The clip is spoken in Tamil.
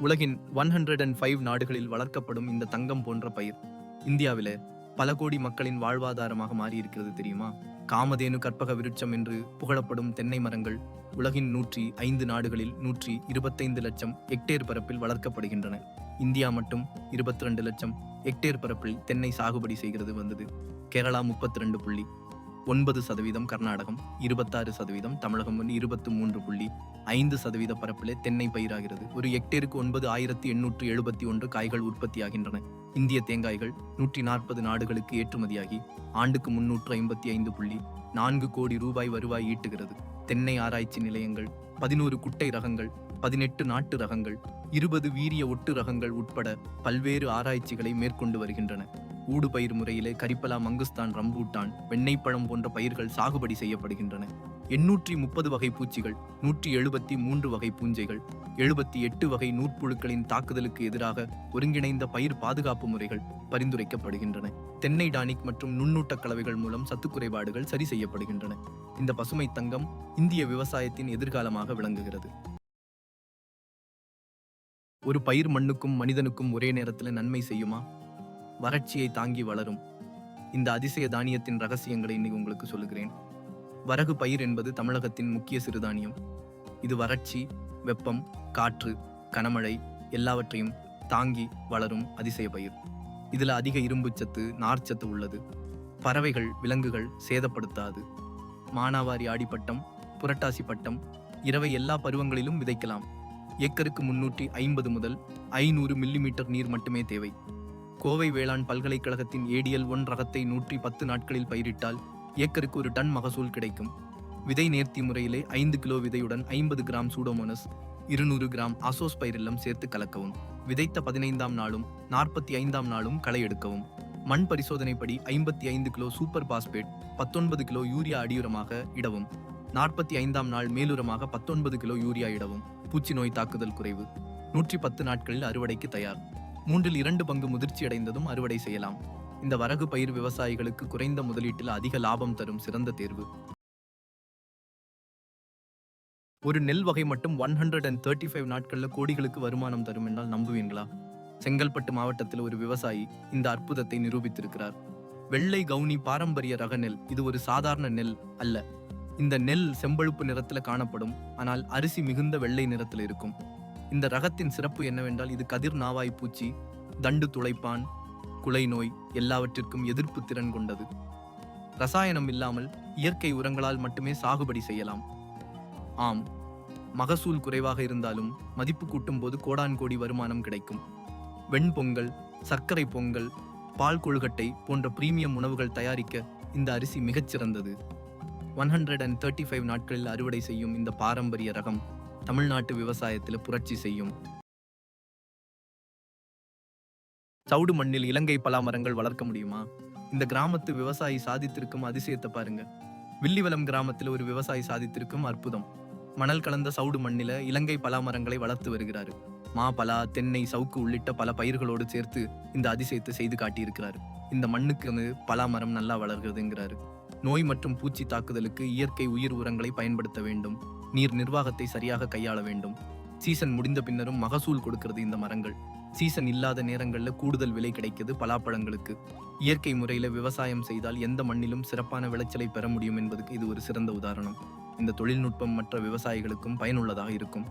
உலகின் 105 நாடுகளில் வளர்க்கப்படும் இந்த தங்கம் போன்ற பயிர் இந்தியாவில பல கோடி மக்களின் வாழ்வாதாரமாக மாறியிருக்கிறது தெரியுமா? காமதேனு கற்பக விருட்சம் என்று புகழப்படும் தென்னை மரங்கள் உலகின் 105 நாடுகளில் 125 லட்சம் ஹெக்டேர் பரப்பில் வளர்க்கப்படுகின்றன. இந்தியா மட்டும் 22 லட்சம் ஹெக்டேர் பரப்பில் தென்னை சாகுபடி செய்கிறது வந்தது. கேரளா 32.9%, கர்நாடகம் 26%, தமிழகம் 23.5% பரப்பிலே தென்னை பயிராகிறது. ஒரு ஹெக்டேருக்கு 9,871 காய்கள் உற்பத்தியாகின்றன. இந்திய தேங்காய்கள் 140 நாடுகளுக்கு ஏற்றுமதியாகி ஆண்டுக்கு 355.4 கோடி ரூபாய் வருவாய் ஈட்டுகிறது. தென்னை ஆராய்ச்சி நிலையங்கள் 11 குட்டை ரகங்கள், 18 நாட்டு ரகங்கள், 20 வீரிய ஒட்டு ரகங்கள் உட்பட பல்வேறு ஆராய்ச்சிகளை மேற்கொண்டு வருகின்றன. ஊடு பயிர் முறையிலே கரிப்பலா, மங்குஸ்தான், ரம்பூட்டான், வெண்ணெய்ப்பழம் போன்ற பயிர்கள் சாகுபடி செய்யப்படுகின்றன. 830 வகை பூச்சிகள், 173 வகை பூஞ்சைகள், 78 வகை நூற்புழுக்களின் தாக்குதலுக்கு எதிராக ஒருங்கிணைந்த பயிர் பாதுகாப்பு முறைகள் பரிந்துரைக்கப்படுகின்றன. தென்னை டானிக் மற்றும் நுண்ணூட்ட கலவைகள் மூலம் சத்து குறைபாடுகள் சரி செய்யப்படுகின்றன. இந்த பசுமை தங்கம் இந்திய விவசாயத்தின் எதிர்காலமாக விளங்குகிறது. ஒரு பயிர் மண்ணுக்கும் மனிதனுக்கும் ஒரே நேரத்தில் நன்மை செய்யுமா? வறட்சியை தாங்கி வளரும் இந்த அதிசய தானியத்தின் ரகசியங்களை இன்னைக்கு உங்களுக்கு சொல்லுகிறேன். வரகு பயிர் என்பது தமிழகத்தின் முக்கிய சிறுதானியம். இது வறட்சி, வெப்பம், காற்று, கனமழை எல்லாவற்றையும் தாங்கி வளரும் அதிசய பயிர். இதுல அதிக இரும்புச்சத்து, நார்ச்சத்து உள்ளது. பறவைகள், விலங்குகள் சேதப்படுத்தாது. மானாவாரி ஆடிப்பட்டம், புரட்டாசி பட்டம், இரவை எல்லா பருவங்களிலும் விதைக்கலாம். ஏக்கருக்கு 350 முதல் 500 மில்லிமீட்டர் நீர் மட்டுமே தேவை. கோவை வேளாண் பல்கலைக்கழகத்தின் ADL1 ரகத்தை 110 நாட்களில் பயிரிட்டால் ஏக்கருக்கு 1 டன் மகசூல் கிடைக்கும். விதை நேர்த்தி முறையிலே 5 கிலோ விதையுடன் 50 கிராம் சூடோமோனஸ், 200 கிராம் அசோஸ்பைரில்லம் சேர்த்து கலக்கவும். விதைத்த 15ஆம் நாளும் 45ஆம் நாளும் களை எடுக்கவும். மண் பரிசோதனைப்படி 55 kilo super phosphate, 19 kilo urea அடியுரமாக இடவும். 45ஆம் நாள் மேலுரமாக 19 கிலோ யூரியா இடவும். பூச்சி நோய் தாக்குதல் குறைவு. 110 நாட்களில் அறுவடைக்கு தயார். 2 பங்கு முதிர்ச்சி அடைந்ததும் அறுவடை செய்யலாம். இந்த வரகு பயிர் விவசாயிகளுக்கு குறைந்த முதலீட்டில் அதிக லாபம் தரும் சிறந்த தேர்வு. ஒரு நெல் வகை மட்டும் 135 நாட்கள்ல கோடிகளுக்கு வருமானம் தரும் என்றால் நம்புவீங்களா? செங்கல்பட்டு மாவட்டத்தில் ஒரு விவசாயி இந்த அற்புதத்தை நிரூபித்திருக்கிறார். வெள்ளை கவுனி பாரம்பரிய ரக நெல். இது ஒரு சாதாரண நெல் அல்ல. இந்த நெல் செம்பழுப்பு நிறத்துல காணப்படும். ஆனால் அரிசி மிகுந்த வெள்ளை நிறத்தில் இருக்கும். இந்த ரகத்தின் சிறப்பு என்னவென்றால் இது கதிர் நாவாய் பூச்சி, தண்டு துளைப்பான், குலை நோய் எல்லாவற்றிற்கும் எதிர்ப்பு திறன் கொண்டது. ரசாயனம் இல்லாமல் இயற்கை உரங்களால் மட்டுமே சாகுபடி செய்யலாம். ஆம், மகசூல் குறைவாக இருந்தாலும் மதிப்பு கூட்டும் போது கோடான் கோடி வருமானம் கிடைக்கும். வெண்பொங்கல், சர்க்கரை பொங்கல், பால் கொழுக்கட்டை போன்ற பிரீமியம் உணவுகள் தயாரிக்க இந்த அரிசி மிகச்சிறந்தது. 135 நாட்களில் அறுவடை செய்யும் இந்த பாரம்பரிய ரகம் தமிழ்நாட்டு விவசாயத்தில் புரட்சி செய்யும். சவுடு மண்ணில் இலங்கை பலா மரங்கள் வளர்க்க முடியுமா? இந்த கிராமத்து விவசாயி சாதித்திருக்கும் அதிசயத்தை பாருங்க. வில்லிவலம் கிராமத்தில் ஒரு விவசாயி சாதித்திருக்கும் அற்புதம். மணல் கலந்த சவுடு மண்ணில இலங்கை பலா மரங்களை வளர்த்து வருகிறாரு. மா, பலா, தென்னை, சவுக்கு உள்ளிட்ட பல பயிர்களோடு சேர்த்து இந்த அதிசயத்தை செய்து காட்டியிருக்கிறாரு. இந்த மண்ணுக்கு பலா மரம் நல்லா வளர்கிறதுங்கிறாரு. நோய் மற்றும் பூச்சி தாக்குதலுக்கு இயற்கை உயிர் உரங்களை பயன்படுத்த வேண்டும். நீர் நிர்வாகத்தை சரியாக கையாள வேண்டும். சீசன் முடிந்த பின்னரும் மகசூல் கொடுக்கிறது இந்த மரங்கள். சீசன் இல்லாத நேரங்கள்ல கூடுதல் விலை கிடைக்குது பலாப்பழங்களுக்கு. இயற்கை முறையில விவசாயம் செய்தால் எந்த மண்ணிலும் சிறப்பான விளைச்சலை பெற முடியும் என்பதற்கு இது ஒரு சிறந்த உதாரணம். இந்த தொழில்நுட்பம் மற்ற விவசாயிகளுக்கும் பயனுள்ளதாக இருக்கும்.